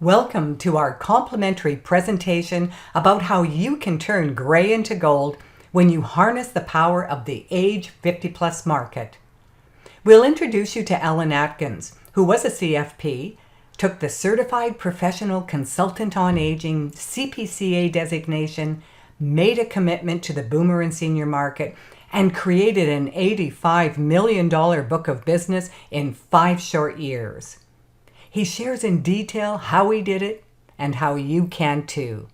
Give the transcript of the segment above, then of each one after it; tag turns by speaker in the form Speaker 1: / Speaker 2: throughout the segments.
Speaker 1: Welcome to our complimentary presentation about how you can turn gray into gold when you harness the power of the age 50 plus market. We'll introduce you to Alan Atkins, who was a CFP, took the Certified Professional Consultant on Aging CPCA designation, made a commitment to the boomer and senior market, and created an $85 million book of business in 5 short years. He shares in detail how he did it and how you can too.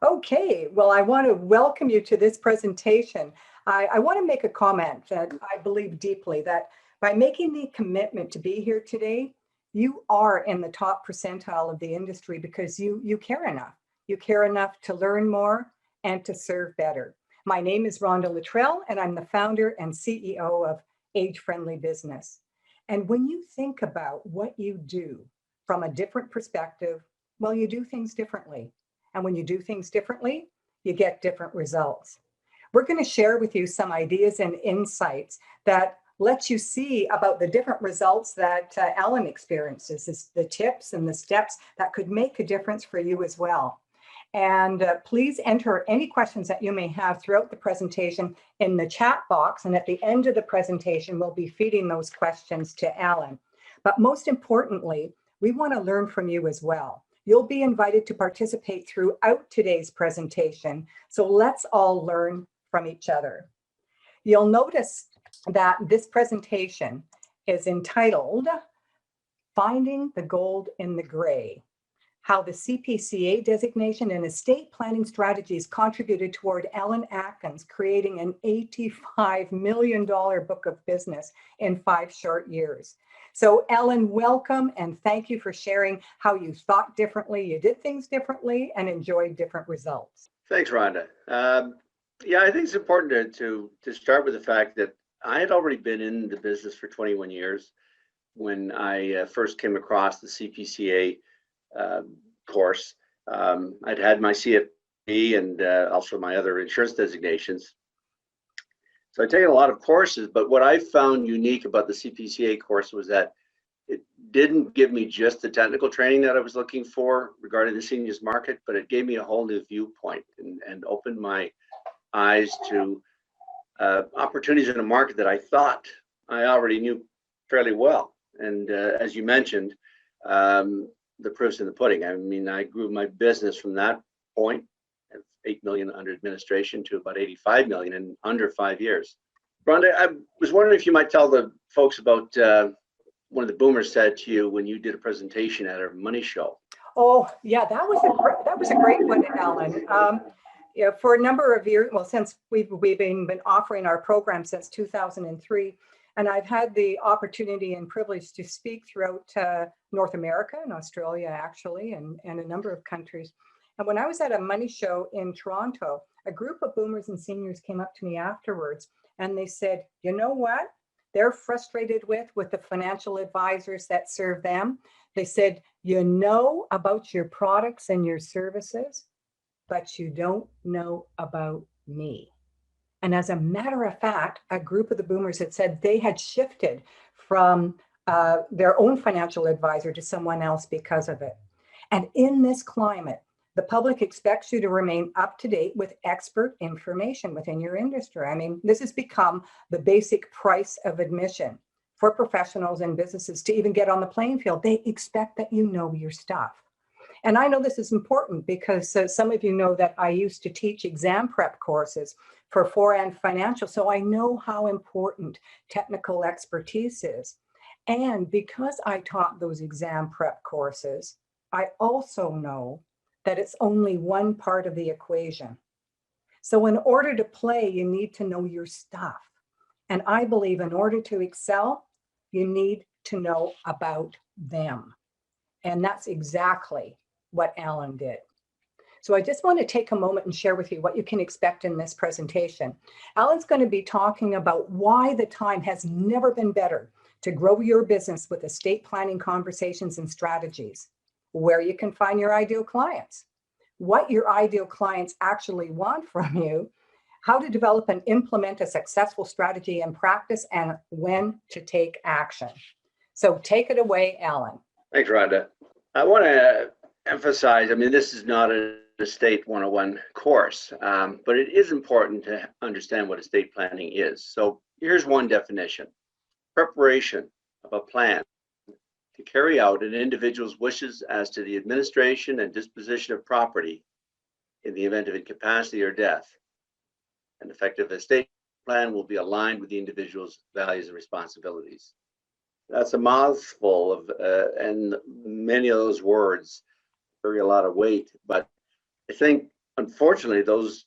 Speaker 2: Okay, well, I want to welcome you to this presentation. I want to make a comment that I believe deeply that by making the commitment to be here today, you are in the top percentile of the industry because you care enough. You care enough to learn more and to serve better. My name is Rhonda Luttrell, and I'm the founder and CEO of Age Friendly Business. And when you think about what you do from a different perspective, well, you do things differently. And when you do things differently, you get different results. We're going to share with you some ideas and insights that let you see about the different results that Alan experiences, the tips and the steps that could make a difference for you as well. And please enter any questions that you may have throughout the presentation in the chat box. And at the end of the presentation, we'll be feeding those questions to Alan. But most importantly, we want to learn from you as well. You'll be invited to participate throughout today's presentation. So let's all learn from each other. You'll notice that this presentation is entitled Finding the Gold in the Gray: How the CPCA designation and estate planning strategies contributed toward Alan Atkins creating an $85 million book of business in 5 short years. So Alan, welcome and thank you for sharing how you thought differently, you did things differently, and enjoyed different results.
Speaker 3: Thanks, Rhonda. I think it's important to start with the fact that I had already been in the business for 21 years when I first came across the CPCA course. I'd had my CFP and also my other insurance designations. So I'd taken a lot of courses, but what I found unique about the CPCA course was that it didn't give me just the technical training that I was looking for regarding the seniors market, but it gave me a whole new viewpoint and opened my eyes to opportunities in a market that I thought I already knew fairly well. And as you mentioned, the proof's in the pudding. I mean, I grew my business from that point, 8 million under administration, to about 85 million in under 5 years. Rhonda, I was wondering if you might tell the folks about one of the boomers said to you when you did a presentation at a money show.
Speaker 2: Oh, yeah, that was a great one, Alan. For a number of years, well, since we've been offering our program since 2003, and I've had the opportunity and privilege to speak throughout North America and Australia, actually, and a number of countries. And when I was at a money show in Toronto, a group of boomers and seniors came up to me afterwards and they said, you know what? They're frustrated with the financial advisors that serve them. They said, you know about your products and your services, but you don't know about me. And as a matter of fact, a group of the boomers had said they had shifted from their own financial advisor to someone else because of it. And in this climate, the public expects you to remain up to date with expert information within your industry. I mean, this has become the basic price of admission for professionals and businesses to even get on the playing field. They expect that you know your stuff. And I know this is important because some of you know that I used to teach exam prep courses for Forand Financial, so I know how important technical expertise is. And because I taught those exam prep courses, I also know that it's only one part of the equation. So in order to play, you need to know your stuff. And I believe in order to excel, you need to know about them. And that's exactly what Alan did. So I just want to take a moment and share with you what you can expect in this presentation. Alan's going to be talking about why the time has never been better to grow your business with estate planning conversations and strategies, where you can find your ideal clients, what your ideal clients actually want from you, how to develop and implement a successful strategy and practice, and when to take action. So take it away, Alan.
Speaker 3: Thanks, Rhonda. I want to emphasize, I mean, this is not an estate 101 course, but it is important to understand what estate planning is. So here's one definition: preparation of a plan to carry out an individual's wishes as to the administration and disposition of property in the event of incapacity or death. An effective estate plan will be aligned with the individual's values and responsibilities. That's a mouthful of, and many of those words carry a lot of weight, but I think, unfortunately, those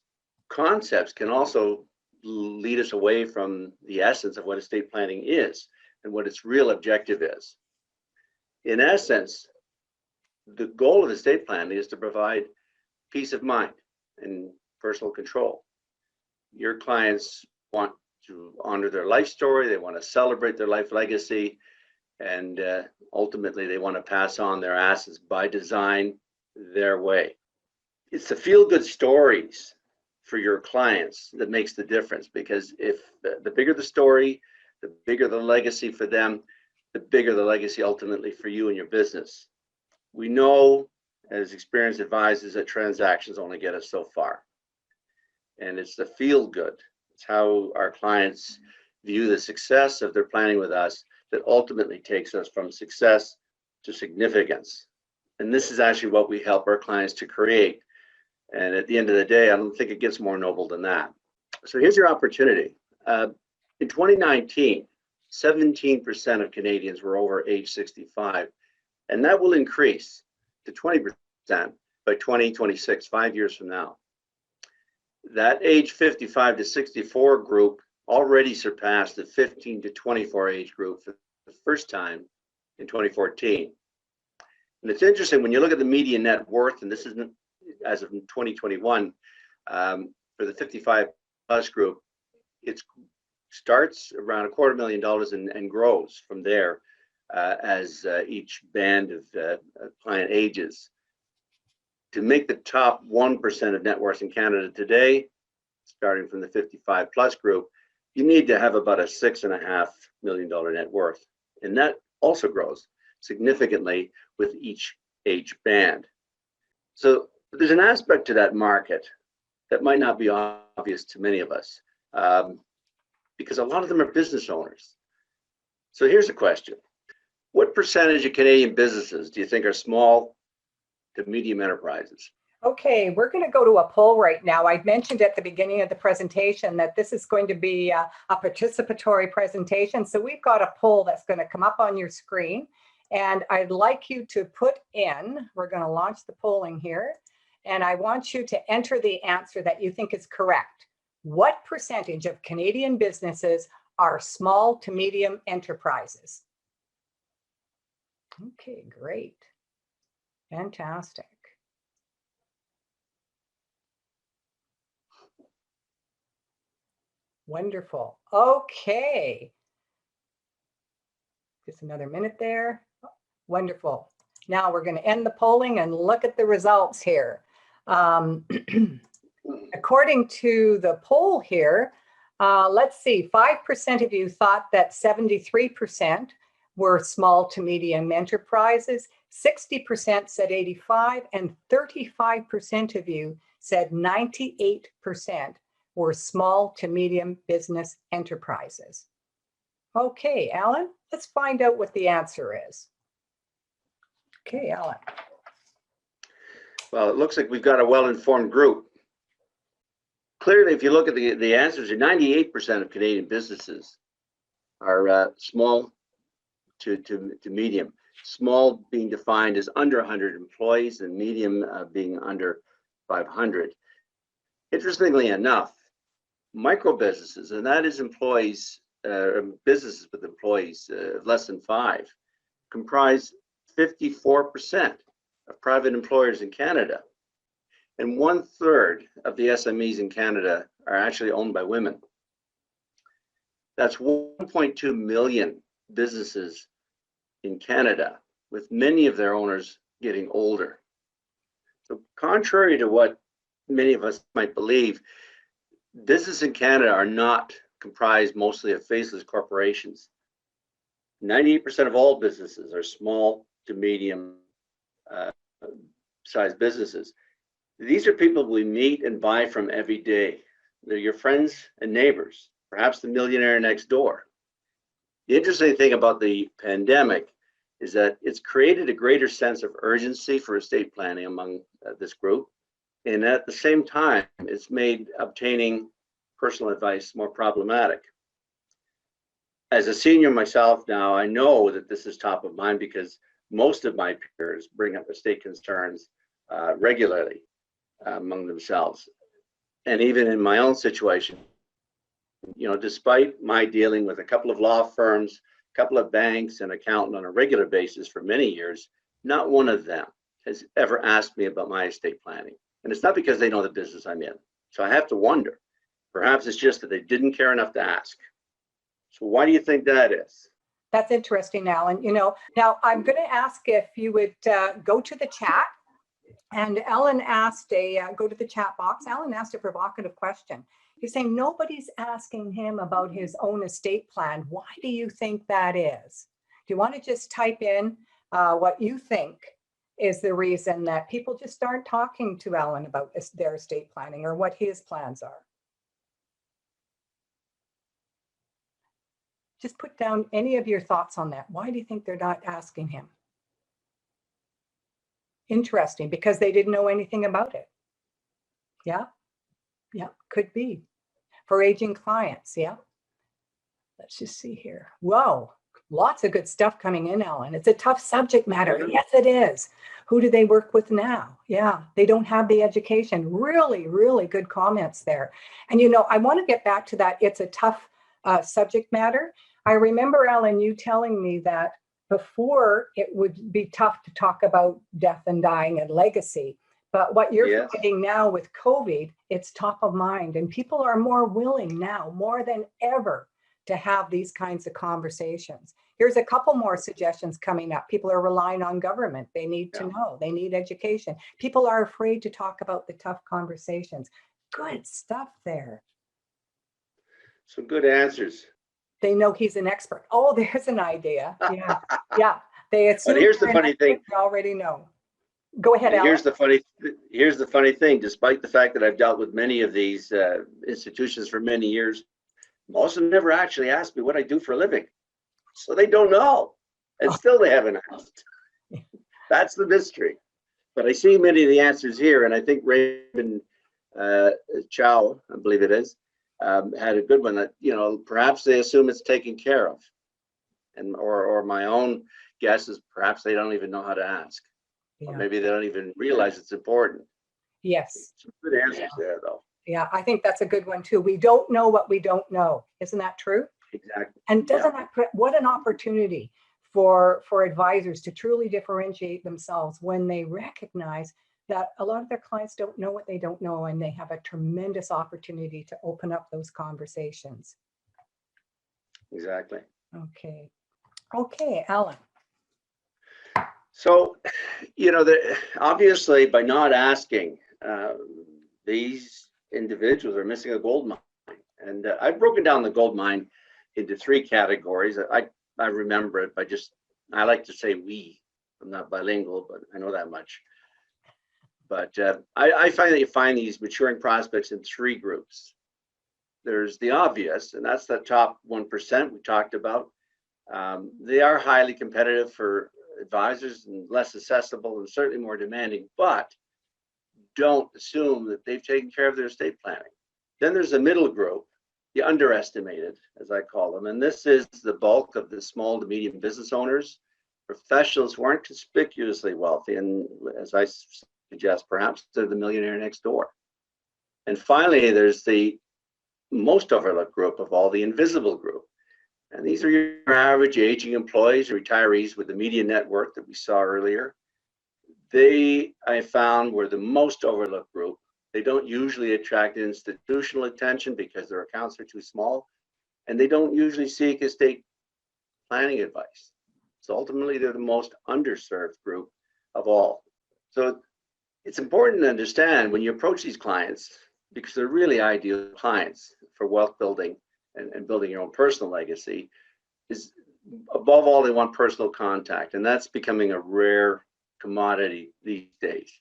Speaker 3: concepts can also lead us away from the essence of what estate planning is and what its real objective is. In essence, the goal of estate planning is to provide peace of mind and personal control. Your clients want to honor their life story, they want to celebrate their life legacy, and ultimately they want to pass on their assets by design their way. It's the feel-good stories for your clients that makes the difference, because if the bigger the story, the bigger the legacy for them, the bigger the legacy ultimately for you and your business. We know as experienced advisors that transactions only get us so far. And it's the feel good. It's how our clients view the success of their planning with us that ultimately takes us from success to significance. And this is actually what we help our clients to create. And at the end of the day, I don't think it gets more noble than that. So here's your opportunity. In 2019, 17% of Canadians were over age 65, and that will increase to 20% by 2026, 5 years from now. That age 55 to 64 group already surpassed the 15 to 24 age group for the first time in 2014. And it's interesting when you look at the median net worth, and this isn't as of 2021, for the 55 plus group, it starts around $250,000 and grows from there as each band of client ages. To make the top 1% of net worth in Canada today, starting from the 55 plus group, you need to have about a $6.5 million net worth. And that also grows significantly with each age band. So there's an aspect to that market that might not be obvious to many of us, because a lot of them are business owners. So here's a question. What percentage of Canadian businesses do you think are small to medium enterprises?
Speaker 2: Okay, we're going to go to a poll right now. I mentioned at the beginning of the presentation that this is going to be a participatory presentation. So we've got a poll that's going to come up on your screen. And I'd like you to put in, we're going to launch the polling here. And I want you to enter the answer that you think is correct. What percentage of Canadian businesses are small to medium enterprises? Okay, great. Fantastic. Wonderful. Okay. Just another minute there. Wonderful. Now we're going to end the polling and look at the results here. According to the poll here, let's see, 5% of you thought that 73% were small to medium enterprises, 60% said 85, and 35% of you said 98% were small to medium business enterprises. Okay, Alan, let's find out what the answer is. Okay, Alan.
Speaker 3: Well, it looks like we've got a well-informed group. Clearly, if you look at the answers, 98% of Canadian businesses are small to medium. Small being defined as under 100 employees and medium being under 500. Interestingly enough, micro businesses, and that is employees, businesses with employees less than 5, comprise 54% of private employers in Canada. And 1/3 of the SMEs in Canada are actually owned by women. That's 1.2 million businesses in Canada, with many of their owners getting older. So contrary to what many of us might believe, businesses in Canada are not comprised mostly of faceless corporations. 98% of all businesses are small to medium sized businesses. These are people we meet and buy from every day. They're your friends and neighbors, perhaps the millionaire next door. The interesting thing about the pandemic is that it's created a greater sense of urgency for estate planning among this group. And at the same time, it's made obtaining personal advice more problematic. As a senior myself now, I know that this is top of mind because most of my peers bring up estate concerns regularly among themselves. And even in my own situation, you know, despite my dealing with a couple of law firms, a couple of banks, and accountant on a regular basis for many years, not one of them has ever asked me about my estate planning. And it's not because they know the business I'm in. So I have to wonder, perhaps it's just that they didn't care enough to ask. So why do you think that is?
Speaker 2: That's interesting, Alan. You know, now I'm going to ask if you would go to the chat. And Alan asked go to the chat box. Alan asked a provocative question. He's saying nobody's asking him about his own estate plan. Why do you think that is? Do you want to just type in what you think is the reason that people just aren't talking to Alan about their estate planning or what his plans are? Just put down any of your thoughts on that. Why do you think they're not asking him? Interesting, because they didn't know anything about it. Yeah, yeah, could be. For aging clients, yeah. Let's just see here. Whoa, lots of good stuff coming in, Ellen. It's a tough subject matter. Yes, it is. Who do they work with now? Yeah, they don't have the education. Really, really good comments there. And you know, I want to get back to that. It's a tough subject matter. I remember, Ellen, you telling me that before it would be tough to talk about death and dying and legacy. But what you're finding now with COVID, it's top of mind, and people are more willing now, more than ever, to have these kinds of conversations. Here's a couple more suggestions coming up. People are relying on government. They need to know, they need education. People are afraid to talk about the tough conversations. Good stuff there.
Speaker 3: Some good answers.
Speaker 2: They know he's an expert. Oh, there's an idea. Yeah, yeah. They assume.
Speaker 3: But here's the funny thing.
Speaker 2: They already know. Go ahead, Alan.
Speaker 3: Here's the funny thing. Despite the fact that I've dealt with many of these institutions for many years, most of them never actually asked me what I do for a living, so they don't know, and still they haven't asked. That's the mystery. But I see many of the answers here, and I think Raymond Chow, I believe it is, had a good one that, you know, perhaps they assume it's taken care of, and or my own guess is perhaps they don't even know how to ask.
Speaker 2: Yeah.
Speaker 3: Or maybe they don't even realize it's important.
Speaker 2: Yes.
Speaker 3: Some good answers there, though.
Speaker 2: Yeah, I think that's a good one too. We don't know what we don't know. Isn't that true?
Speaker 3: Exactly.
Speaker 2: And doesn't that what an opportunity for advisors to truly differentiate themselves when they recognize that a lot of their clients don't know what they don't know, and they have a tremendous opportunity to open up those conversations.
Speaker 3: Exactly.
Speaker 2: Okay. Okay, Alan.
Speaker 3: So, you know, obviously by not asking, these individuals are missing a gold mine. And I've broken down the gold mine into three categories. I remember it by I like to say we. I'm not bilingual, but I know that much. But I find that you find these maturing prospects in three groups. There's the obvious, and that's the top 1% we talked about. They are highly competitive for advisors and less accessible and certainly more demanding, but don't assume that they've taken care of their estate planning. Then there's a middle group, the underestimated, as I call them, and this is the bulk of the small to medium business owners, professionals who aren't conspicuously wealthy, and as I suggest, perhaps they're the millionaire next door. And finally, there's the most overlooked group of all, the invisible group. And these are your average aging employees or retirees with the median net worth that we saw earlier. They, I found, were the most overlooked group. They don't usually attract institutional attention because their accounts are too small, and they don't usually seek estate planning advice. So ultimately, they're the most underserved group of all. So it's important to understand when you approach these clients, because they're really ideal clients for wealth building and building your own personal legacy, is above all, they want personal contact, and that's becoming a rare commodity these days.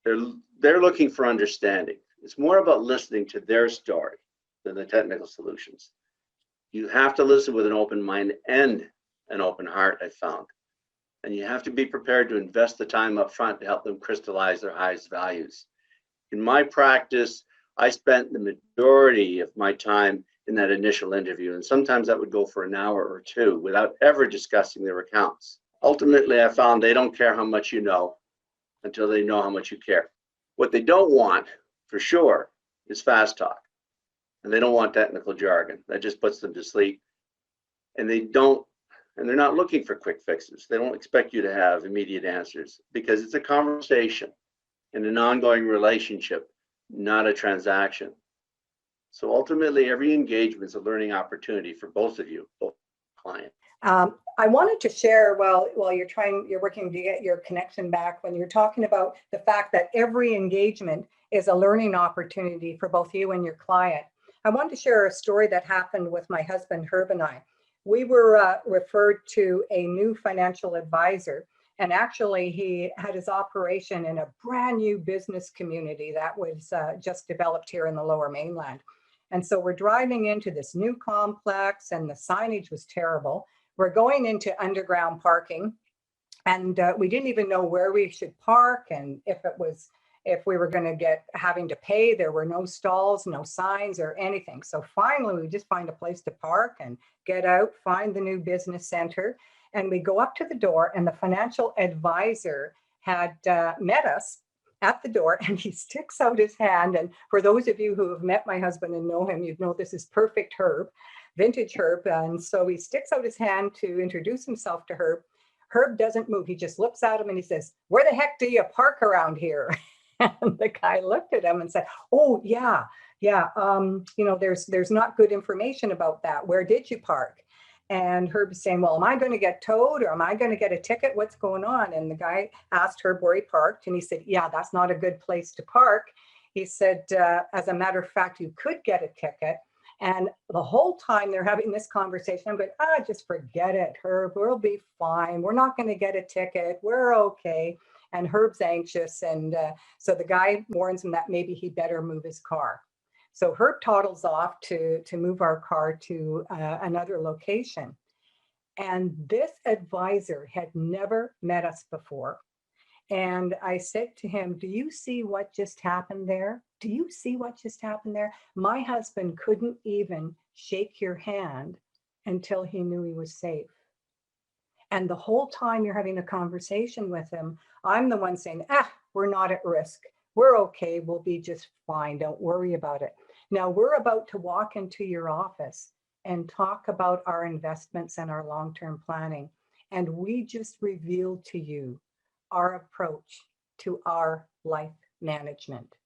Speaker 3: They're looking for understanding. It's more about listening to their story than the technical solutions. You have to listen with an open mind and an open heart, I found. And you have to be prepared to invest the time up front to help them crystallize their highest values. In my practice, I spent the majority of my time in that initial interview, and sometimes that would go for an hour or two without ever discussing their accounts. Ultimately, I found they don't care how much you know until they know how much you care. What they don't want, for sure, is fast talk. And they don't want technical jargon. That just puts them to sleep. And they're not looking for quick fixes. They don't expect you to have immediate answers because it's a conversation and an ongoing relationship, not a transaction. So ultimately, every engagement is a learning opportunity for both of you, both clients.
Speaker 2: I wanted to share while you're working to get your connection back, when you're talking about the fact that every engagement is a learning opportunity for both you and your client. I wanted to share a story that happened with my husband, Herb, and I. We were referred to a new financial advisor, and actually he had his operation in a brand new business community that was just developed here in the Lower Mainland. And so we're driving into this new complex, and the signage was terrible. We're going into underground parking, and we didn't even know where we should park, and if we were going to get having to pay. There were no stalls, no signs or anything. So finally, we just find a place to park and get out, find the new business center, and we go up to the door, and the financial advisor had met us at the door, and he sticks out his hand. And for those of you who have met my husband and know him, you'd know this is perfect Herb, vintage Herb. And so he sticks out his hand to introduce himself to Herb. Herb doesn't move. He just looks at him and he says, "Where the heck do you park around here?" And the guy looked at him and said, "Oh, yeah. There's not good information about that. Where did you park?" And Herb is saying, "Well, am I going to get towed, or am I going to get a ticket? What's going on?" And the guy asked Herb where he parked, and he said, "Yeah, that's not a good place to park." He said, "As a matter of fact, you could get a ticket." And the whole time they're having this conversation, I'm going, just forget it, Herb. We'll be fine. We're not going to get a ticket. We're okay. And Herb's anxious. And so the guy warns him that maybe he better move his car. So Herb toddles off to move our car to another location. And this advisor had never met us before. And I said to him, "Do you see what just happened there? Do you see what just happened there? My husband couldn't even shake your hand until he knew he was safe." And the whole time you're having a conversation with him, I'm the one saying, we're not at risk. We're okay. We'll be just fine. Don't worry about it. Now we're about to walk into your office and talk about our investments and our long-term planning. And we just revealed to you our approach to our life management.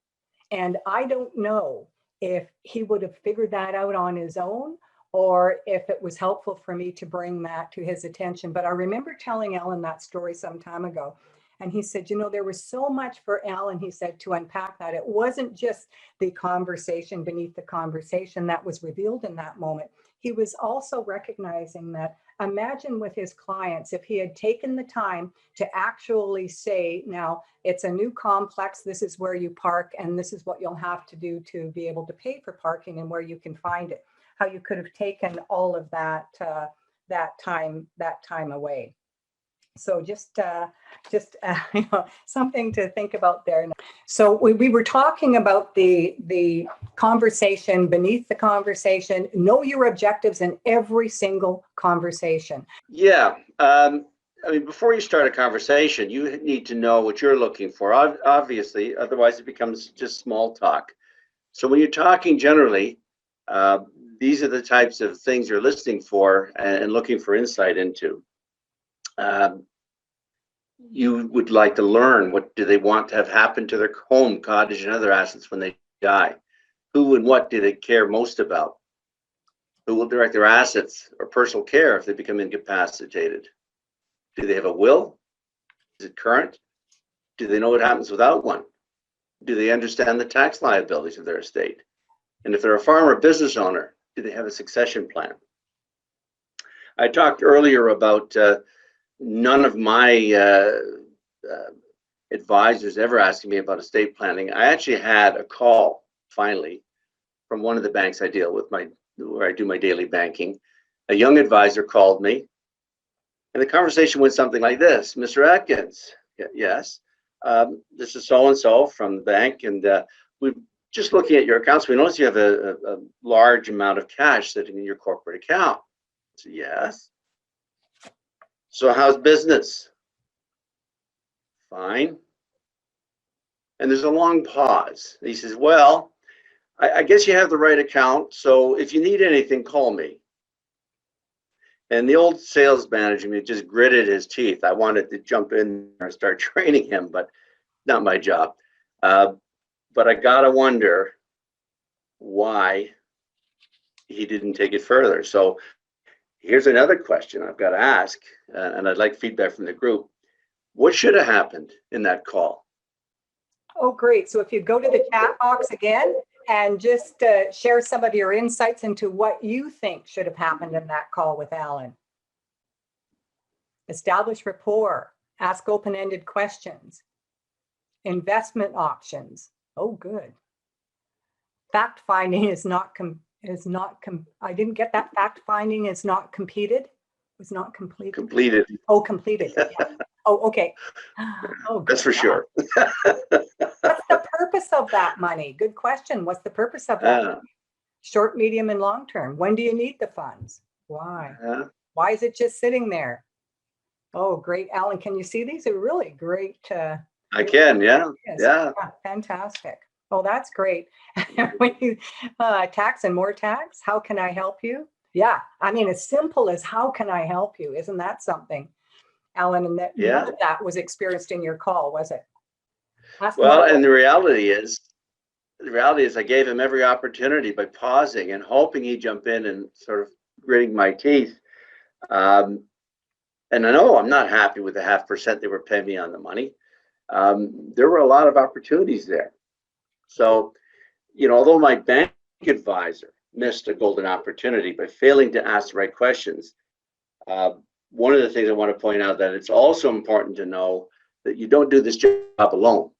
Speaker 2: And I don't know if he would have figured that out on his own, or if it was helpful for me to bring that to his attention. But I remember telling Alan that story some time ago. And he said, there was so much for Alan, he said, to unpack that. It wasn't just the conversation beneath the conversation that was revealed in that moment. He was also recognizing that, imagine with his clients, if he had taken the time to actually say, now it's a new complex, this is where you park, and this is what you'll have to do to be able to pay for parking and where you can find it. How you could have taken all of that time away. So just something to think about there. So we were talking about the conversation beneath the conversation. Know your objectives in every single conversation.
Speaker 3: Yeah. Before you start a conversation, you need to know what you're looking for, obviously, otherwise it becomes just small talk. So when you're talking generally, these are the types of things you're listening for and looking for insight into. You would like to learn, what do they want to have happen to their home, cottage, and other assets when they die? Who and what do they care most about? Who will direct their assets or personal care if they become incapacitated? Do they have a will? Is it current? Do they know what happens without one? Do they understand the tax liabilities of their estate? And if they're a farmer or business owner, do they have a succession plan? I talked earlier about none of my advisors ever asking me about estate planning. I actually had a call finally from one of the banks I deal with, where I do my daily banking. A young advisor called me, and the conversation went something like this: "Mr. Atkins, yes, this is so and so from the bank, and we're just looking at your accounts. We notice you have a large amount of cash sitting in your corporate account." I said, "Yes." "So how's business?" "Fine." And there's a long pause. He says, "Well, I guess you have the right account. So if you need anything, call me." And the old sales manager me just gritted his teeth. I wanted to jump in and start training him, but not my job. But I gotta wonder why he didn't take it further. So here's another question I've got to ask, and I'd like feedback from the group. What should have happened in that call?
Speaker 2: Oh, great. So if you go to the chat box again and just share some of your insights into what you think should have happened in that call with Alan. Establish rapport, ask open-ended questions, investment options. Oh, good. Fact finding I didn't get that. Fact finding is not completed. Was not completed.
Speaker 3: Completed.
Speaker 2: Oh, completed. Yeah. Oh, okay. Oh,
Speaker 3: That's for sure.
Speaker 2: What's the purpose of that money? Good question. What's the purpose of that money? Short, medium, and long term. When do you need the funds? Why? Why is it just sitting there? Oh, great. Alan, can you see these? They're really great.
Speaker 3: I can, yeah. Yeah.
Speaker 2: Fantastic. Oh, that's great. When you tax and more tax, how can I help you? Yeah, I mean, as simple as how can I help you? Isn't that something, Alan? And that none of that was experienced in your call, was it?
Speaker 3: Well, and the reality is I gave him every opportunity by pausing and hoping he'd jump in and sort of gritting my teeth. And I know I'm not happy with the 0.5% they were paying me on the money. There were a lot of opportunities there. So, although my bank advisor missed a golden opportunity by failing to ask the right questions, one of the things I want to point out that it's also important to know that you don't do this job alone.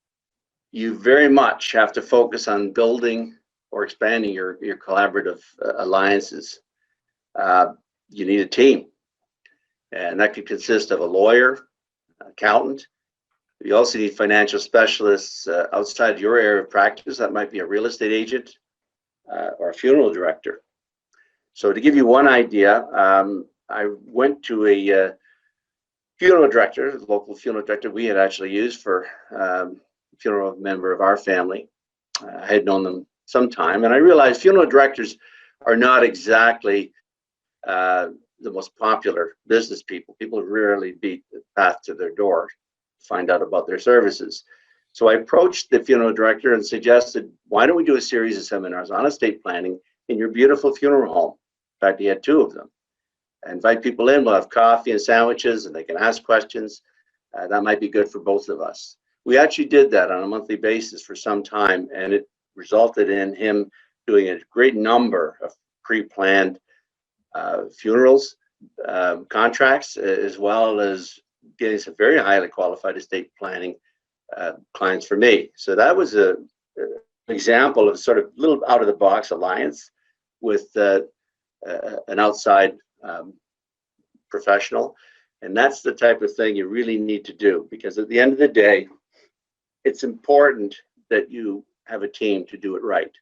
Speaker 3: You very much have to focus on building or expanding your collaborative alliances. You need a team, and that could consist of a lawyer, accountant. You also need financial specialists outside your area of practice. That might be a real estate agent or a funeral director. So to give you one idea, I went to a funeral director, the local funeral director we had actually used for funeral member of our family. I had known them some time, and I realized funeral directors are not exactly the most popular business people. People rarely beat the path to their door to find out about their services. So I approached the funeral director and suggested, why don't we do a series of seminars on estate planning in your beautiful funeral home? In fact, he had 2 of them. I invite people in, we'll have coffee and sandwiches, and they can ask questions. That might be good for both of us. We actually did that on a monthly basis for some time, and it resulted in him doing a great number of pre-planned funerals, contracts, as well as getting some very highly qualified estate planning clients for me. So that was an example of sort of little out of the box alliance with an outside professional. And that's the type of thing you really need to do, because at the end of the day, it's important that you have a team to do it right.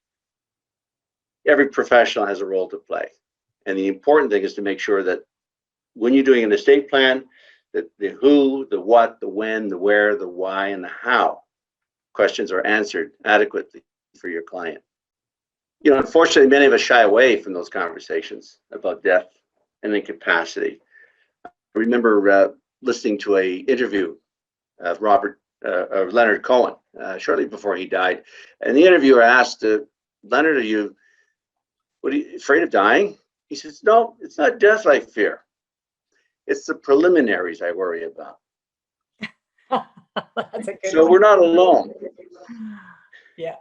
Speaker 3: Every professional has a role to play. And the important thing is to make sure that when you're doing an estate plan, that the who, the what, the when, the where, the why, and the how questions are answered adequately for your client. Unfortunately, many of us shy away from those conversations about death and incapacity. I remember listening to an interview of Leonard Cohen shortly before he died. And the interviewer asked, Leonard, are you afraid of dying? He says, no, it's not death I fear. It's the preliminaries I worry about.
Speaker 2: That's a good
Speaker 3: So
Speaker 2: one.
Speaker 3: we're not alone.
Speaker 2: Yeah.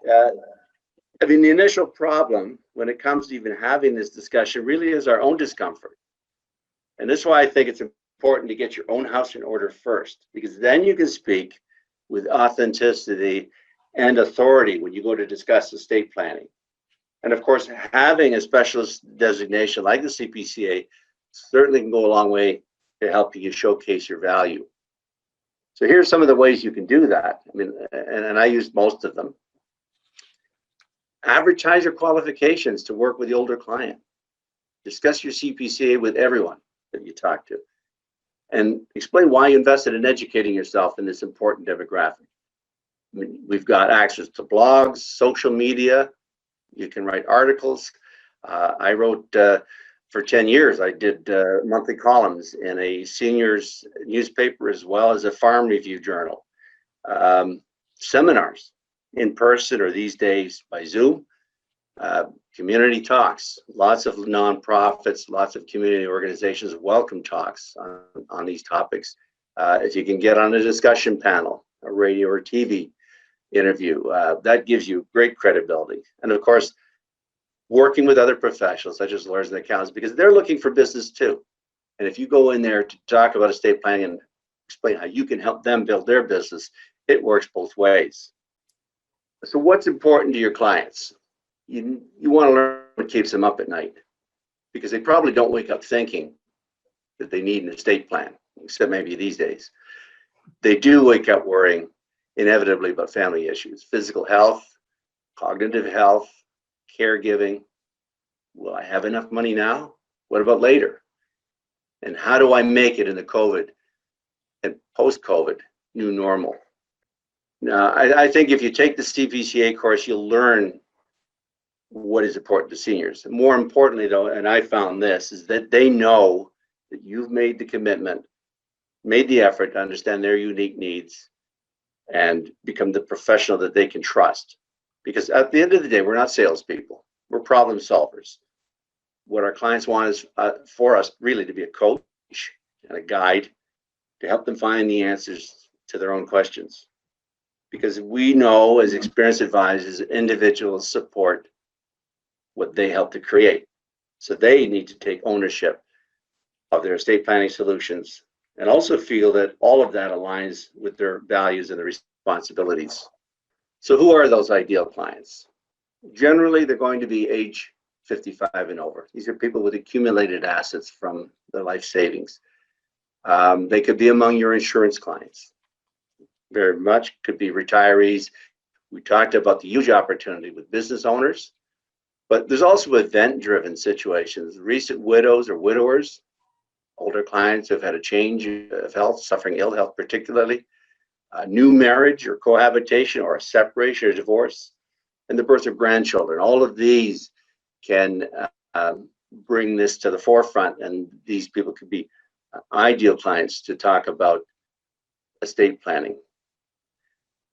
Speaker 3: I mean, the initial problem when it comes to even having this discussion really is our own discomfort. And this is why I think it's important to get your own house in order first, because then you can speak with authenticity and authority when you go to discuss estate planning. And of course, having a specialist designation like the CPCA certainly can go a long way to help you showcase your value. So here's some of the ways you can do that. I mean, and I used most of them. Advertise your qualifications to work with the older client. Discuss your CPCA with everyone that you talk to, and explain why you invested in educating yourself in this important demographic. I mean, we've got access to blogs, social media. You can write articles. I wrote for 10 years. I did monthly columns in a seniors newspaper as well as a farm review journal. Seminars in person or these days by Zoom. Community talks, lots of nonprofits, lots of community organizations welcome talks on these topics. If you can get on a discussion panel, a radio or TV interview, that gives you great credibility. And of course, working with other professionals such as lawyers and accountants, because they're looking for business too. And if you go in there to talk about estate planning and explain how you can help them build their business, it works both ways. So what's important to your clients? You want to learn what keeps them up at night, because they probably don't wake up thinking that they need an estate plan, except maybe these days. They do wake up worrying inevitably about family issues, physical health, cognitive health, caregiving. Will I have enough money now? What about later? And how do I make it in the COVID and post-COVID new normal? Now, I think if you take the CPCA course, you'll learn what is important to seniors. More importantly, though, and I found this, is that they know that you've made the commitment, made the effort to understand their unique needs and become the professional that they can trust. Because at the end of the day, we're not salespeople. We're problem solvers. What our clients want is for us really to be a coach and a guide to help them find the answers to their own questions. Because we know as experienced advisors, individuals support what they help to create. So they need to take ownership of their estate planning solutions and also feel that all of that aligns with their values and their responsibilities. So who are those ideal clients? Generally, they're going to be age 55 and over. These are people with accumulated assets from their life savings. They could be among your insurance clients. Very much could be retirees. We talked about the huge opportunity with business owners, but there's also event-driven situations. Recent widows or widowers, older clients who have had a change of health, suffering ill health particularly, a new marriage or cohabitation or a separation or divorce, and the birth of grandchildren. All of these can bring this to the forefront, and these people could be ideal clients to talk about estate planning.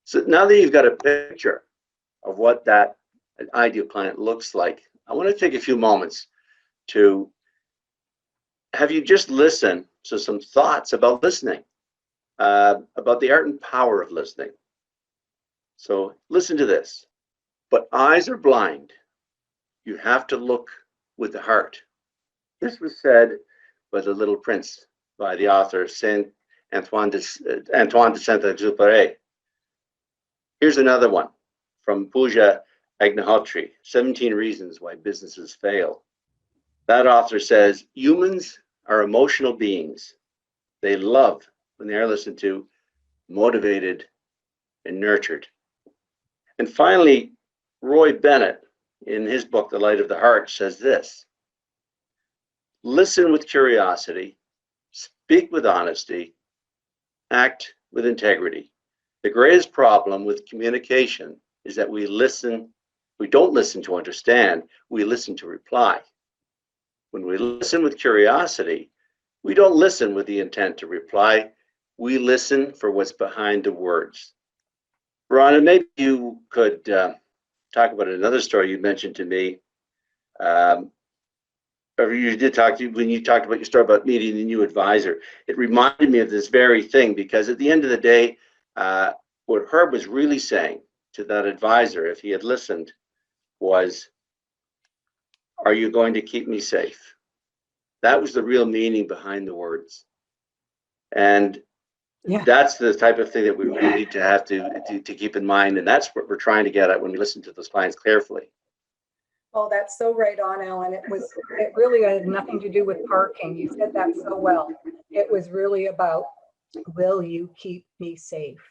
Speaker 3: So now that you've got a picture of what that ideal client looks like, I want to take a few moments to have you just listen to some thoughts about listening, about the art and power of listening. So listen to this. But eyes are blind. You have to look with the heart. This was said by The Little Prince by the author Antoine de Saint-Exupéry. Here's another one from Pooja Agnihotri, 17 Reasons Why Businesses Fail. That author says, humans are emotional beings. They love when they are listened to, motivated, and nurtured. And finally, Roy Bennett, in his book, The Light of the Heart, says this: listen with curiosity, speak with honesty, act with integrity. The greatest problem with communication is that we don't listen to understand, we listen to reply. When we listen with curiosity, we don't listen with the intent to reply, we listen for what's behind the words. Rhonda, maybe you could talk about another story you mentioned to me. Or you did talk to when you talked about your story about meeting the new advisor. It reminded me of this very thing, because at the end of the day, what Herb was really saying to that advisor, if he had listened, was, are you going to keep me safe? That was the real meaning behind the words. And
Speaker 2: Yeah.
Speaker 3: that's the type of thing that we really need to have to keep in mind. And that's what we're trying to get at when we listen to those clients carefully.
Speaker 2: Oh, that's so right on, Ellen. It really had nothing to do with parking. You said that so well. It was really about, will you keep me safe?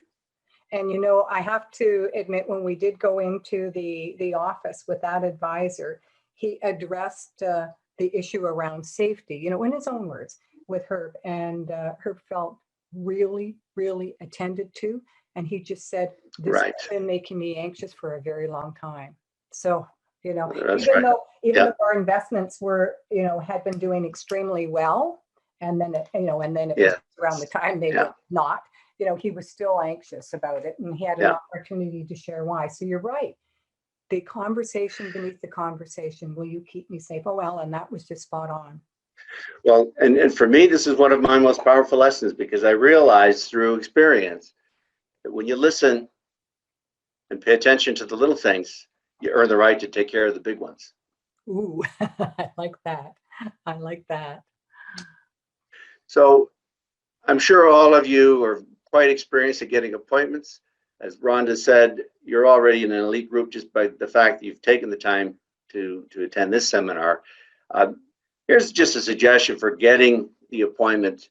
Speaker 2: And, you know, I have to admit, when we did go into the office with that advisor, he addressed the issue around safety, you know, in his own words with Herb. And Herb felt really, really attended to. And he just said, this
Speaker 3: Right.
Speaker 2: has been making me anxious for a very long time. So, you know,
Speaker 3: That's
Speaker 2: even
Speaker 3: right.
Speaker 2: though
Speaker 3: Yeah.
Speaker 2: our investments were, you know, had been doing extremely well, and then it, you know, and then it was
Speaker 3: Yeah.
Speaker 2: around the time they
Speaker 3: Yeah.
Speaker 2: were not, you know, he was still anxious about it, and he had an
Speaker 3: Yeah.
Speaker 2: opportunity to share why. So you're right. The conversation beneath the conversation, will you keep me safe? Oh, well, and that was just spot on.
Speaker 3: Well, and for me, this is one of my most powerful lessons, because I realized through experience that when you listen and pay attention to the little things, you earn the right to take care of the big ones.
Speaker 2: Ooh, I like that. I like that.
Speaker 3: So I'm sure all of you are quite experienced at getting appointments. As Rhonda said, you're already in an elite group just by the fact that you've taken the time to attend this seminar. Here's just a suggestion for getting the appointment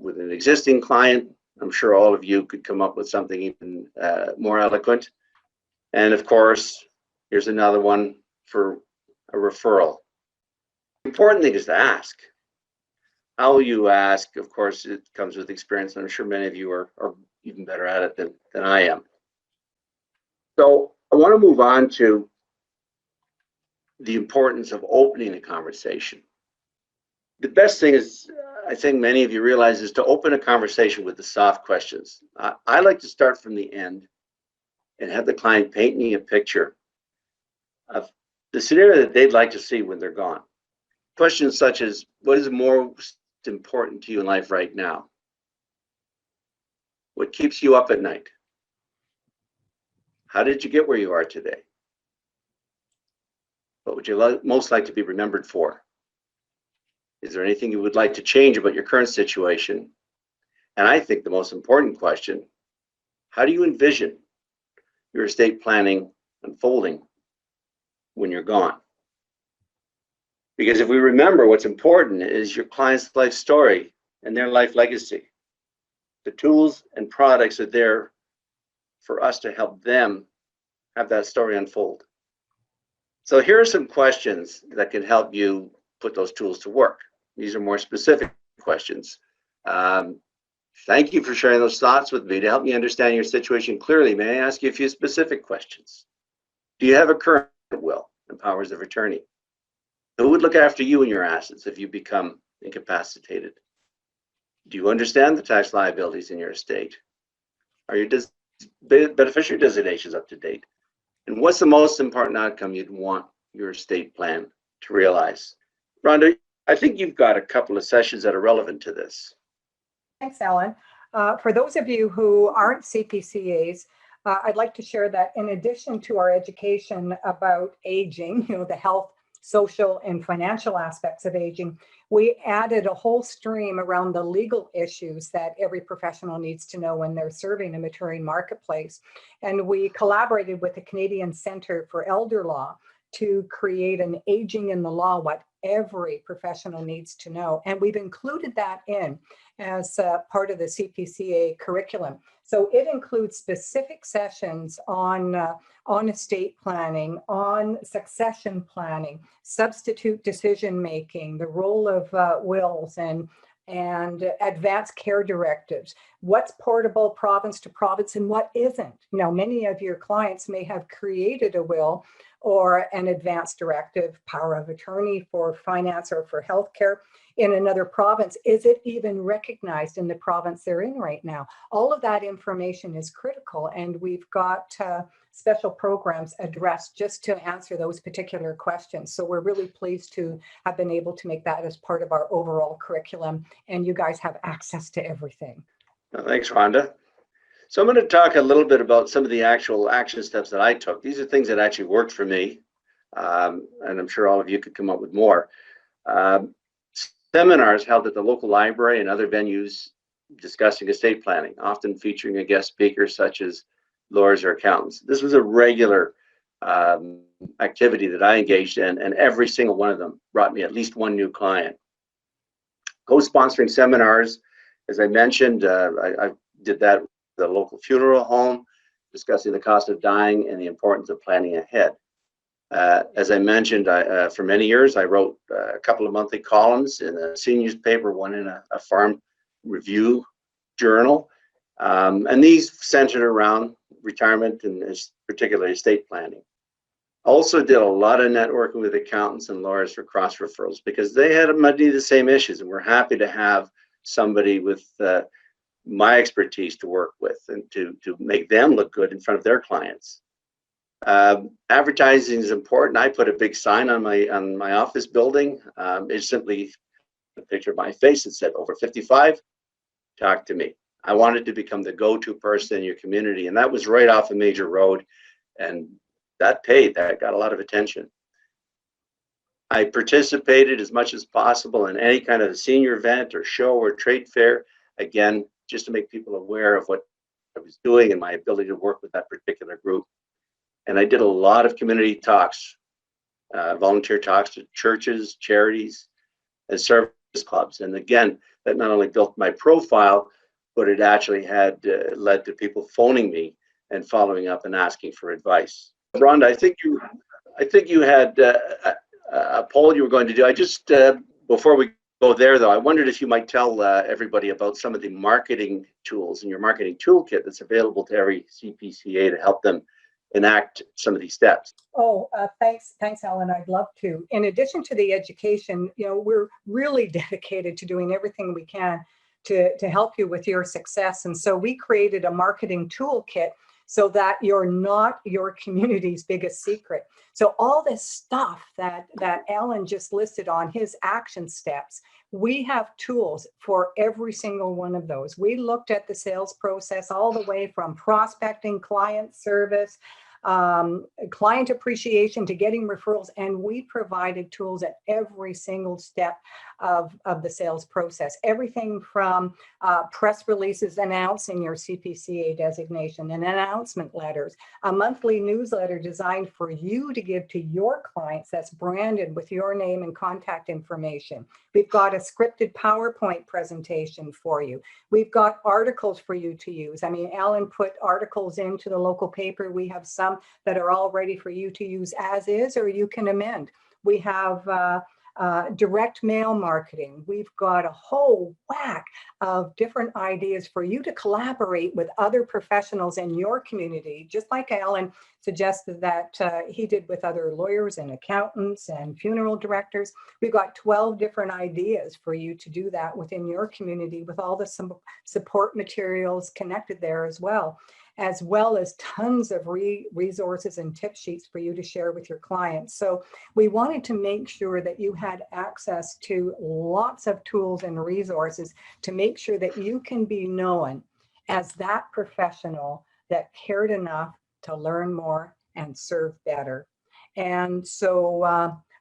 Speaker 3: with an existing client. I'm sure all of you could come up with something even more eloquent. And of course, here's another one for a referral. The important thing is to ask. How you ask, of course, it comes with experience, and I'm sure many of you are even better at it than I am. So I want to move on to the importance of opening a conversation. The best thing is, I think many of you realize, is to open a conversation with the soft questions. I like to start from the end and have the client paint me a picture of the scenario that they'd like to see when they're gone. Questions such as, what is most important to you in life right now? What keeps you up at night? How did you get where you are today? What would you most like to be remembered for? Is there anything you would like to change about your current situation? And I think the most important question, how do you envision your estate planning unfolding when you're gone? Because if we remember, what's important is your client's life story and their life legacy. The tools and products are there for us to help them have that story unfold. So here are some questions that can help you put those tools to work. These are more specific questions. Thank you for sharing those thoughts with me to help me understand your situation clearly. May I ask you a few specific questions? Do you have a current will and powers of attorney? Who would look after you and your assets if you become incapacitated? Do you understand the tax liabilities in your estate? Are your beneficiary designations up to date? And what's the most important outcome you'd want your estate plan to realize? Rhonda, I think you've got a couple of sessions that are relevant to this.
Speaker 2: Thanks, Ellen. For those of you who aren't CPCAs, I'd like to share that in addition to our education about aging, you know, the health, social, and financial aspects of aging, we added a whole stream around the legal issues that every professional needs to know when they're serving a maturing marketplace. And we collaborated with the Canadian Centre for Elder Law to create an Aging in the Law, what every professional needs to know. And we've included that in as part of the CPCA curriculum. So it includes specific sessions on estate planning, on succession planning, substitute decision making, the role of wills and advanced care directives, what's portable province to province and what isn't. You know, many of your clients may have created a will or an advanced directive, power of attorney for finance or for healthcare in another province. Is it even recognized in the province they're in right now? All of that information is critical, and we've got special programs addressed just to answer those particular questions. So we're really pleased to have been able to make that as part of our overall curriculum, and you guys have access to everything.
Speaker 3: Well, thanks, Rhonda. So I'm going to talk a little bit about some of the actual action steps that I took. These are things that actually worked for me, and I'm sure all of you could come up with more. seminars held at the local library and other venues discussing estate planning, often featuring a guest speaker such as lawyers or accountants. This was a regular activity that I engaged in, and every single one of them brought me at least one new client. Co-sponsoring seminars, as I mentioned, I did that with the local funeral home, discussing the cost of dying and the importance of planning ahead. As I mentioned, for many years, I wrote a couple of monthly columns in a seniors paper, one in a farm review journal, and these centered around retirement and particularly estate planning. Also did a lot of networking with accountants and lawyers for cross referrals because they had many of the same issues, and we're happy to have somebody with my expertise to work with and to make them look good in front of their clients. Advertising is important. I put a big sign on my office building. It's simply a picture of my face. It said, "Over 55, talk to me." I wanted to become the go-to person in your community, and that was right off a major road, and that paid. That got a lot of attention. I participated as much as possible in any kind of a senior event or show or trade fair, again, just to make people aware of what I was doing and my ability to work with that particular group. And I did a lot of community talks, volunteer talks to churches, charities, and service clubs. And again, that not only built my profile, but it actually had led to people phoning me and following up and asking for advice. Rhonda, I think you had a poll you were going to do. I just before we go there, though, I wondered if you might tell everybody about some of the marketing tools in your marketing toolkit that's available to every CPCA to help them enact some of these steps.
Speaker 2: Oh, thanks, Alan. I'd love to. In addition to the education, we're really dedicated to doing everything we can to help you with your success. And so we created a marketing toolkit so that you're not your community's biggest secret. So all this stuff that Alan just listed on his action steps, we have tools for every single one of those. We looked at the sales process all the way from prospecting, client service, client appreciation to getting referrals, and we provided tools at every single step of the sales process. Everything from press releases announcing your CPCA designation and announcement letters, a monthly newsletter designed for you to give to your clients that's branded with your name and contact information. We've got a scripted PowerPoint presentation for you. We've got articles for you to use. I mean, Alan put articles into the local paper. We have some that are all ready for you to use as is, or you can amend. We have direct mail marketing. We've got a whole whack of different ideas for you to collaborate with other professionals in your community, just like Alan suggested that he did with other lawyers and accountants and funeral directors. We've got 12 different ideas for you to do that within your community with all the support materials connected there as well as tons of resources and tip sheets for you to share with your clients. So we wanted to make sure that you had access to lots of tools and resources to make sure that you can be known as that professional that cared enough to learn more and serve better. And so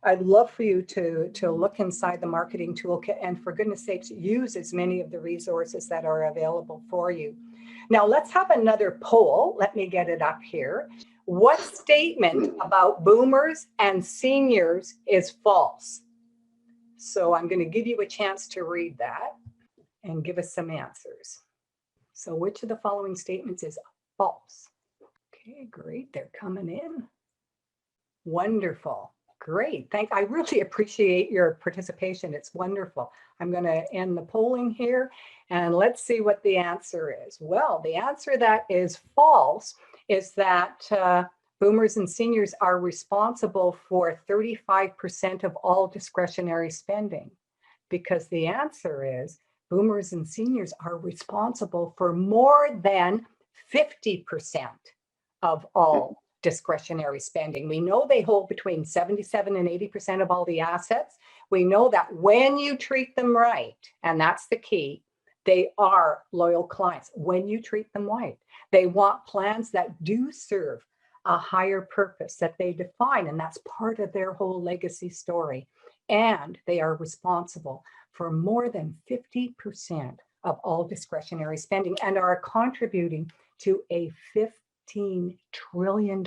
Speaker 2: I'd love for you to look inside the marketing toolkit and, for goodness sakes, use as many of the resources that are available for you. Now let's have another poll. Let me get it up here. What statement about boomers and seniors is false? So I'm going to give you a chance to read that and give us some answers. So which of the following statements is false? Okay, great. They're coming in. Wonderful. Great. I really appreciate your participation. It's wonderful. I'm going to end the polling here and let's see what the answer is. Well, the answer that is false is that boomers and seniors are responsible for 35% of all discretionary spending, because the answer is boomers and seniors are responsible for more than 50% of all discretionary spending. We know they hold between 77 and 80% of all the assets. We know that when you treat them right, and that's the key, they are loyal clients. When you treat them right, they want plans that do serve a higher purpose that they define, and that's part of their whole legacy story. And they are responsible for more than 50% of all discretionary spending and are contributing to a $15 trillion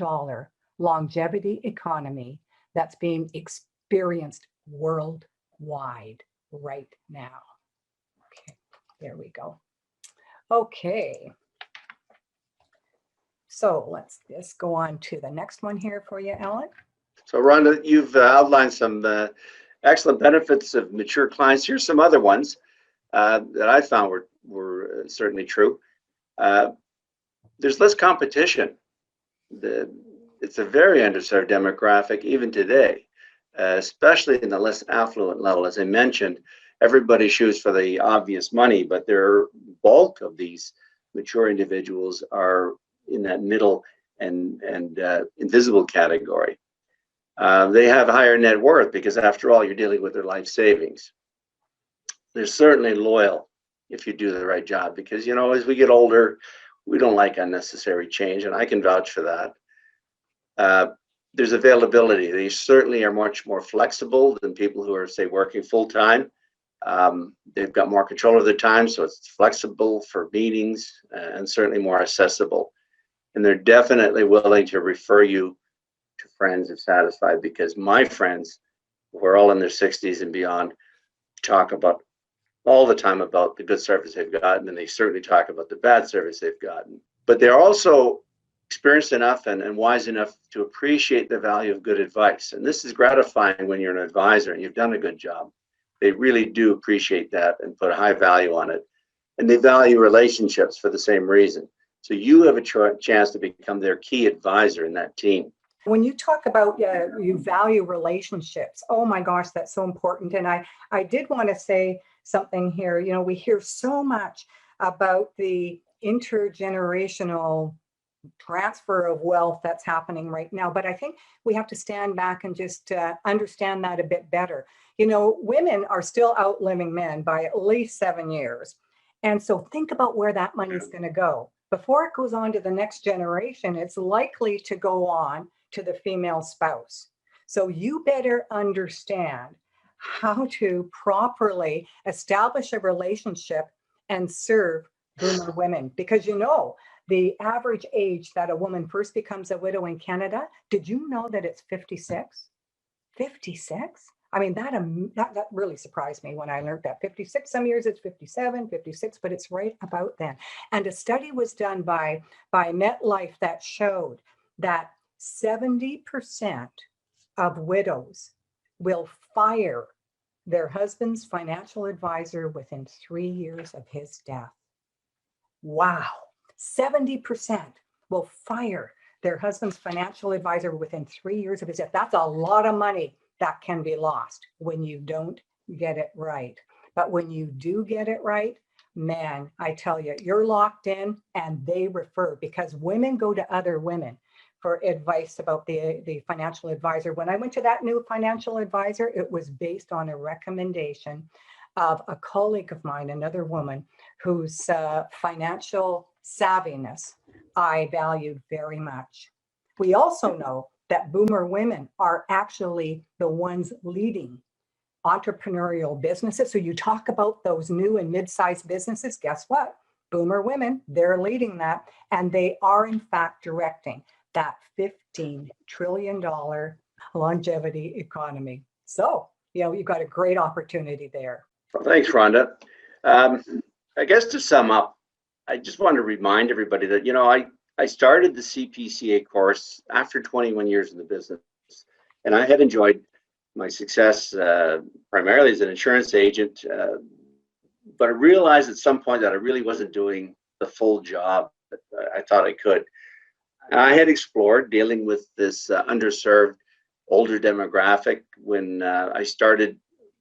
Speaker 2: longevity economy that's being experienced worldwide right now. Okay, there we go. Okay. So let's just go on to the next one here for you, Alan.
Speaker 3: So Rhonda, you've outlined some excellent benefits of mature clients. Here's some other ones that I found were certainly true. There's less competition. It's a very underserved demographic even today, especially in the less affluent level. As I mentioned, everybody shoots for the obvious money, but their bulk of these mature individuals are in that middle and invisible category. They have higher net worth because, after all, you're dealing with their life savings. They're certainly loyal if you do the right job because, as we get older, we don't like unnecessary change, and I can vouch for that. There's availability. They certainly are much more flexible than people who are, say, working full-time. They've got more control of their time, so it's flexible for meetings and certainly more accessible. And they're definitely willing to refer you to friends if satisfied, because my friends, who are all in their 60s and beyond, talk about all the time about the good service they've gotten, and they certainly talk about the bad service they've gotten. But they're also experienced enough and wise enough to appreciate the value of good advice. And this is gratifying when you're an advisor and you've done a good job. They really do appreciate that and put a high value on it. And they value relationships for the same reason. So you have a chance to become their key advisor in that team.
Speaker 2: When you talk about you value relationships, oh my gosh, that's so important. And I did want to say something here. We hear so much about the intergenerational transfer of wealth that's happening right now, but I think we have to stand back and just understand that a bit better. Women are still outliving men by at least 7 years. And so think about where that money is going to go. Before it goes on to the next generation, it's likely to go on to the female spouse. So you better understand how to properly establish a relationship and serve boomer women, because the average age that a woman first becomes a widow in Canada, did you know that it's 56? 56? I mean, that really surprised me when I learned that. 56, some years it's 57, 56, but it's right about then. And a study was done by MetLife that showed that 70% of widows will fire their husband's financial advisor within 3 years of his death. Wow. 70% will fire their husband's financial advisor within 3 years of his death. That's a lot of money that can be lost when you don't get it right. But when you do get it right, man, I tell you, you're locked in, and they refer, because women go to other women for advice about the financial advisor. When I went to that new financial advisor, it was based on a recommendation of a colleague of mine, another woman, whose financial savviness I valued very much. We also know that boomer women are actually the ones leading entrepreneurial businesses. So you talk about those new and mid-sized businesses, guess what? Boomer women, they're leading that, and they are in fact directing that $15 trillion longevity economy. So, you've got a great opportunity there.
Speaker 3: Well, thanks, Rhonda. I guess to sum up, I just want to remind everybody that, I started the CPCA course after 21 years in the business, and I had enjoyed my success primarily as an insurance agent, but I realized at some point that I really wasn't doing the full job that I thought I could. And I had explored dealing with this underserved older demographic when I started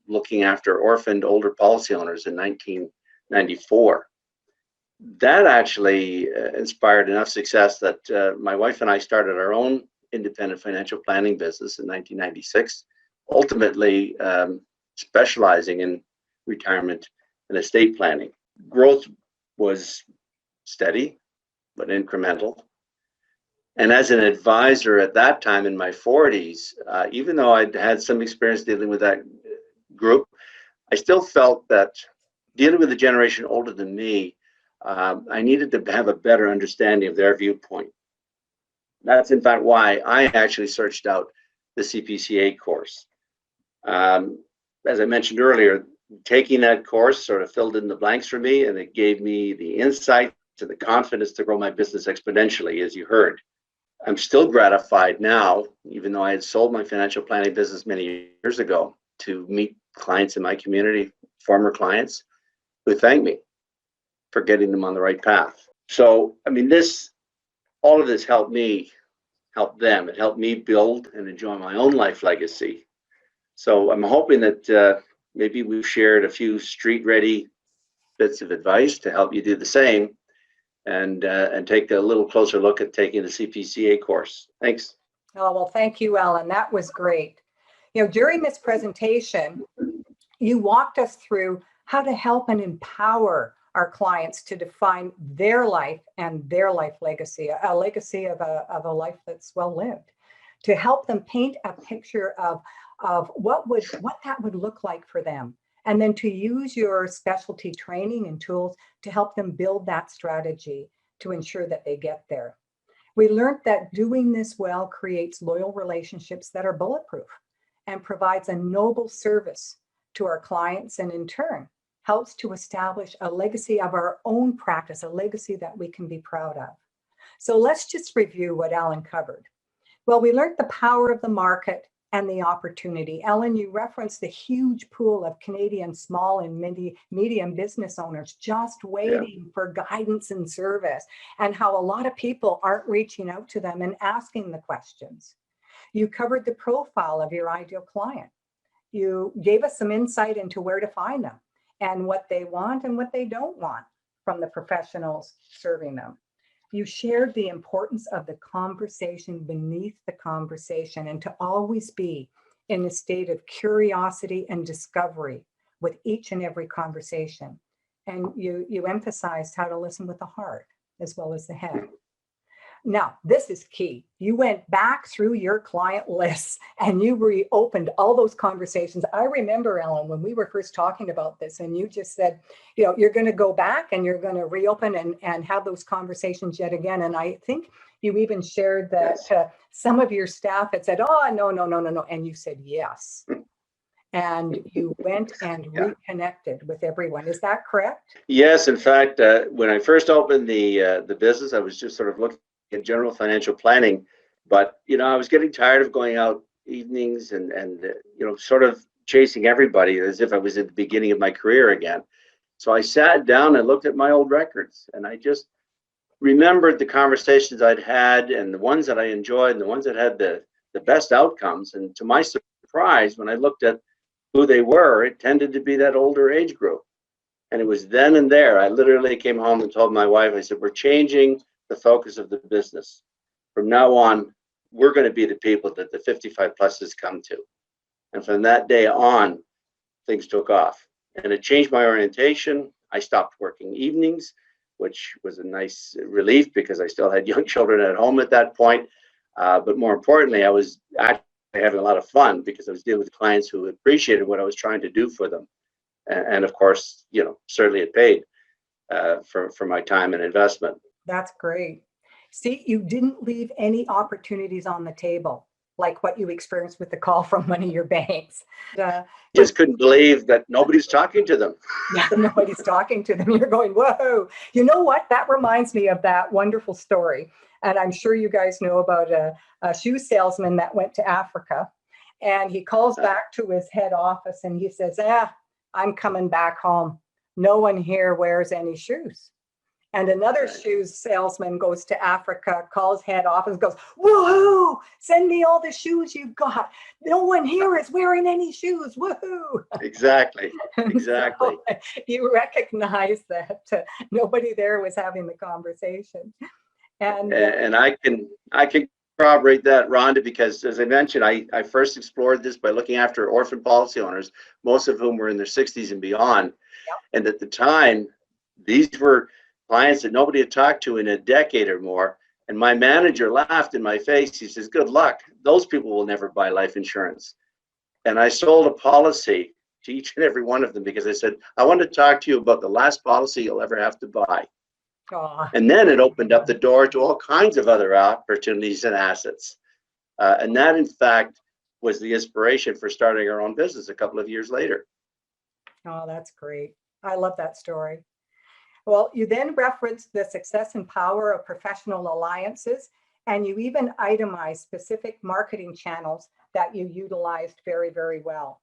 Speaker 3: looking after orphaned older policy owners in 1994. That actually inspired enough success that my wife and I started our own independent financial planning business in 1996, ultimately specializing in retirement and estate planning. Growth was steady, but incremental. And as an advisor at that time in my 40s, even though I'd had some experience dealing with that group, I still felt that dealing with a generation older than me, I needed to have a better understanding of their viewpoint. That's in fact why I actually searched out the CPCA course. As I mentioned earlier, taking that course sort of filled in the blanks for me, and it gave me the insight and the confidence to grow my business exponentially, as you heard. I'm still gratified now, even though I had sold my financial planning business many years ago, to meet clients in my community, former clients, who thank me for getting them on the right path. So, I mean, all of this helped me help them. It helped me build and enjoy my own life legacy. So I'm hoping that maybe we've shared a few street-ready bits of advice to help you do the same, and take a little closer look at taking the CPCA course. Thanks.
Speaker 2: Oh, well, thank you, Alan. That was great. During this presentation, you walked us through how to help and empower our clients to define their life and their life legacy, a legacy of a life that's well lived, to help them paint a picture of what that would look like for them, and then to use your specialty training and tools to help them build that strategy to ensure that they get there. We learned that doing this well creates loyal relationships that are bulletproof and provides a noble service to our clients, and in turn helps to establish a legacy of our own practice, a legacy that we can be proud of. So let's just review what Alan covered. Well, we learned the power of the market and the opportunity. Ellen, you referenced the huge pool of Canadian small and medium business owners just waiting for guidance and service, and how a lot of people aren't reaching out to them and asking the questions. You covered the profile of your ideal client. You gave us some insight into where to find them and what they want and what they don't want from the professionals serving them. You shared the importance of the conversation beneath the conversation, and to always be in a state of curiosity and discovery with each and every conversation. And you emphasized how to listen with the heart as well as the head. Now, this is key. You went back through your client lists and you reopened all those conversations. I remember, Ellen, when we were first talking about this, and you just said, you're going to go back and you're going to reopen and have those conversations yet again. And I think you even shared that some of your staff had said, oh, no. And you said, yes. And you went and reconnected with everyone. Is that correct?
Speaker 3: Yes. In fact, when I first opened the business, I was just sort of looking in general financial planning, but I was getting tired of going out evenings and sort of chasing everybody as if I was at the beginning of my career again. So I sat down and looked at my old records, and I just remembered the conversations I'd had, and the ones that I enjoyed and the ones that had the best outcomes. And to my surprise, when I looked at who they were, it tended to be that older age group. And it was then and there, I literally came home and told my wife, I said, we're changing the focus of the business. From now on, we're going to be the people that the 55 pluses come to. And from that day on, things took off. And it changed my orientation. I stopped working evenings, which was a nice relief because I still had young children at home at that point. But more importantly, I was actually having a lot of fun because I was dealing with clients who appreciated what I was trying to do for them. And of course, certainly it paid for my time and investment.
Speaker 2: That's great. See, you didn't leave any opportunities on the table, like what you experienced with the call from one of your banks.
Speaker 3: Just couldn't believe that nobody's talking to them.
Speaker 2: Yeah, nobody's talking to them. You're going, whoa. You know what? That reminds me of that wonderful story. And I'm sure you guys know about a shoe salesman that went to Africa. And he calls back to his head office and he says, I'm coming back home. No one here wears any shoes. And another shoes salesman goes to Africa, calls head office, goes, woohoo, send me all the shoes you've got. No one here is wearing any shoes, woohoo.
Speaker 3: Exactly.
Speaker 2: So you recognize that nobody there was having the conversation. And
Speaker 3: I can corroborate that, Rhonda, because as I mentioned, I first explored this by looking after orphan policy owners, most of whom were in their 60s and beyond.
Speaker 2: Yep.
Speaker 3: And at the time, these were clients that nobody had talked to in a decade or more. And my manager laughed in my face. He says, good luck. Those people will never buy life insurance. And I sold a policy to each and every one of them because I said, I want to talk to you about the last policy you'll ever have to buy.
Speaker 2: Aw.
Speaker 3: And then it opened up the door to all kinds of other opportunities and assets. And that, in fact, was the inspiration for starting our own business a couple of years later.
Speaker 2: Oh, that's great. I love that story. Well, you then referenced the success and power of professional alliances, and you even itemized specific marketing channels that you utilized very, very well.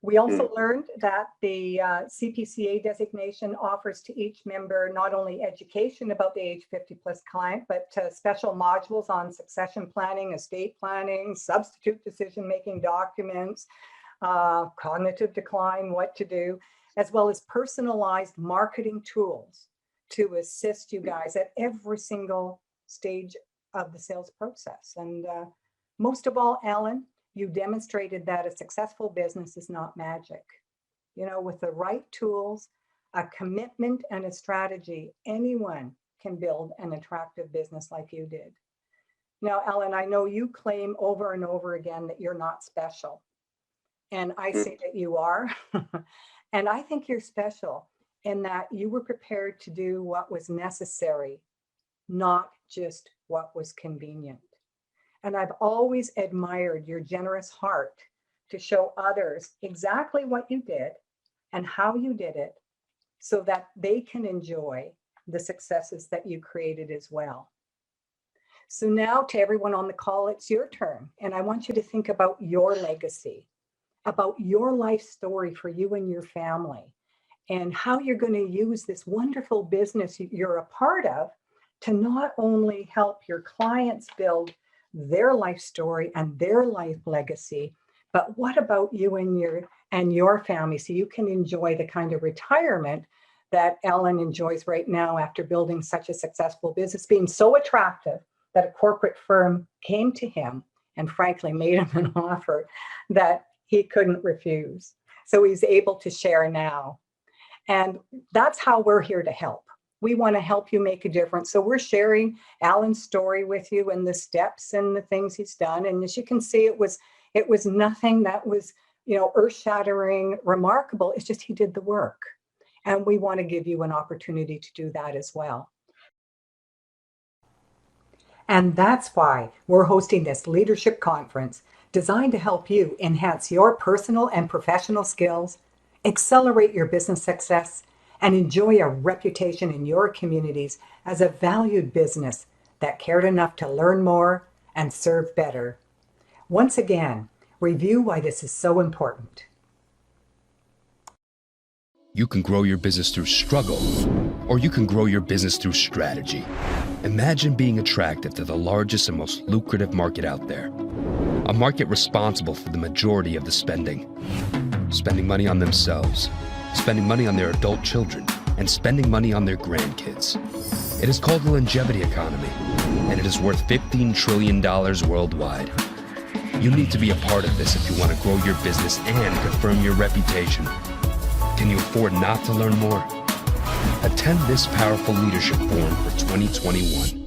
Speaker 2: We also learned that the CPCA designation offers to each member not only education about the age 50 plus client, but special modules on succession planning, estate planning, substitute decision-making documents, cognitive decline, what to do, as well as personalized marketing tools to assist you guys at every single stage of the sales process. And most of all, Alan, you demonstrated that a successful business is not magic. You know, with the right tools, a commitment and a strategy, anyone can build an attractive business like you did. Now, Alan, I know you claim over and over again that you're not special. And I say that you are. And I think you're special in that you were prepared to do what was necessary, not just what was convenient. And I've always admired your generous heart to show others exactly what you did and how you did it so that they can enjoy the successes that you created as well. So now to everyone on the call, it's your turn. And I want you to think about your legacy, about your life story for you and your family, and how you're going to use this wonderful business you're a part of to not only help your clients build their life story and their life legacy, but what about you and your family so you can enjoy the kind of retirement that Alan enjoys right now after building such a successful business, being so attractive that a corporate firm came to him and frankly made him an offer that he couldn't refuse. So he's able to share now. And that's how we're here to help. We want to help you make a difference. So we're sharing Alan's story with you and the steps and the things he's done. And as you can see, it was nothing that was, earth-shattering, remarkable. It's just he did the work. And we want to give you an opportunity to do that as well. And that's why we're hosting this leadership conference designed to help you enhance your personal and professional skills, accelerate your business success, and enjoy a reputation in your communities as a valued business that cared enough to learn more and serve better. Once again, review why this is so important.
Speaker 4: You can grow your business through struggle, or you can grow your business through strategy. Imagine being attractive to the largest and most lucrative market out there. A market responsible for the majority of the spending. Spending money on themselves, spending money on their adult children, and spending money on their grandkids. It is called the longevity economy, and it is worth $15 trillion worldwide. You need to be a part of this if you want to grow your business and confirm your reputation. Can you afford not to learn more? Attend this powerful leadership forum for 2021.